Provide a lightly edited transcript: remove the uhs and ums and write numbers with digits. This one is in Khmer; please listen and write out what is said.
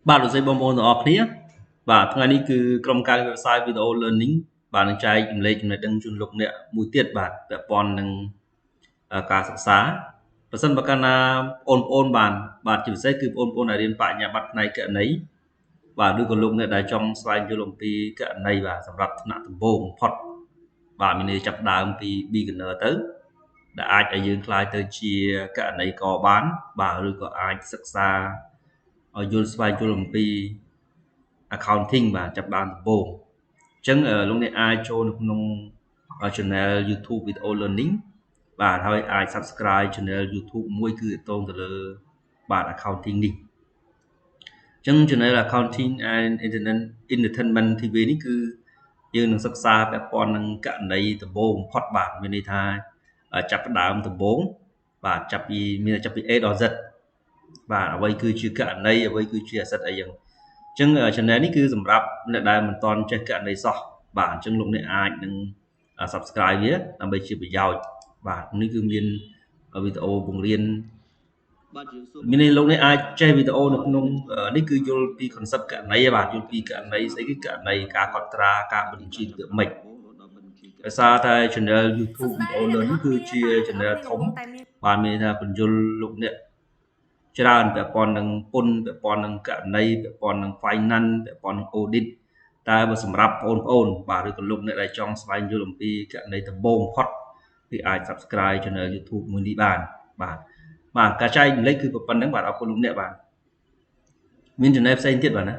បាទលោកស្រីបងប្អូនទាំងអស់គ្នាបាទថ្ងៃនេះគឺក្រុមការ website video learning បាទនឹងចែកចម្លែកចំណេះដឹងជូនលោកអ្នកមួយទៀតបាទពាក់ព័ន្ធនឹងការសិក្សាប្រសិនបើកាលណាបងប្អូនបាទជាពិសេសគឺបងប្អូនដែលរៀនបញ្ញាបត្រផ្នែកគណនេយ្យបាទឬក៏លោកអ្នកដែលចង់ស្វែងយល់អំពីគណនេយ្យបាទសម្រាប់ថ្នាក់ដំបូងបំផុតបាទមានន័យចាប់ដើមពី beginner ទៅដែលអាចឲ្យយើងខ្លាយទៅជាគណនេយ្យករបានបាទឬក៏អាចសិក្សាឲ្យយល់ស្វែងយល់អំពី accounting បាទចាប់បានដំបូងអញ្ចឹងលោកអ្នកអាចចូលនៅក្នុង channel YouTube video learning បាទហើយអាច subscribe channel YouTube មួយគឺតងទៅលើបាទ accounting នេះអញ្ចឹង channel accounting and entertainment TV នេះគឺយើងនឹងសិក្សាពាក់ព័ន្ធនឹងគណនេយ្យដំបូងបំផុតបាទមានន័យថាចាប់ផ្ដើមដំបូងបាទចាប់ពី A ដល់ Z បាទអ្វីគឺជាគណនេយ្យអ្វីគឺជា asset អីយ៉ាងអញ្ចឹង channel នេះគឺសម្រាប់អ្នកដែលមិនទាន់ចេះគណនេយ្យសោះបាទអញ្ចឹងលោកអ្នកអាចនឹង subscribe វាដើម្បីជាប្រយោជន៍បាទនេះគឺមានវីដេអូបង្រៀនមានន័យលោកអ្នកអាចចេះវីដេអូនៅក្នុងនេះគឺយល់ពី concept គណនេយ្យបាទយល់ពីគណនេយ្យស្អីគឺគណនេយ្យការកត់ត្រាការបញ្ជីទៅម៉េចដោយសារតែ channel YouTube video learning គឺជា channel ធំបាទមានថាបញ្យលលោកអ្នកច្រើនពាក់ព័ន្ធនឹងពន្ធពាក់ព័ន្ធនឹងគណនេយ្យពាក់ព័ន្ធនឹង finance ពាក់ព័ន្ធនឹង audit តែបើសម្រាប់បងប្អូនបាទឬក៏លោកអ្នកដែលចង់ស្វែងយល់អំពីគណនេយ្យដំបូងបំផុតគឺអាច subscribe channel YouTube មួយនេះបានបាទការចែករំលែកគឺប៉ុណ្្នឹងបាទអរគុណលោកអ្នកបាទមាន channel ផ្សេងទៀតបាទណា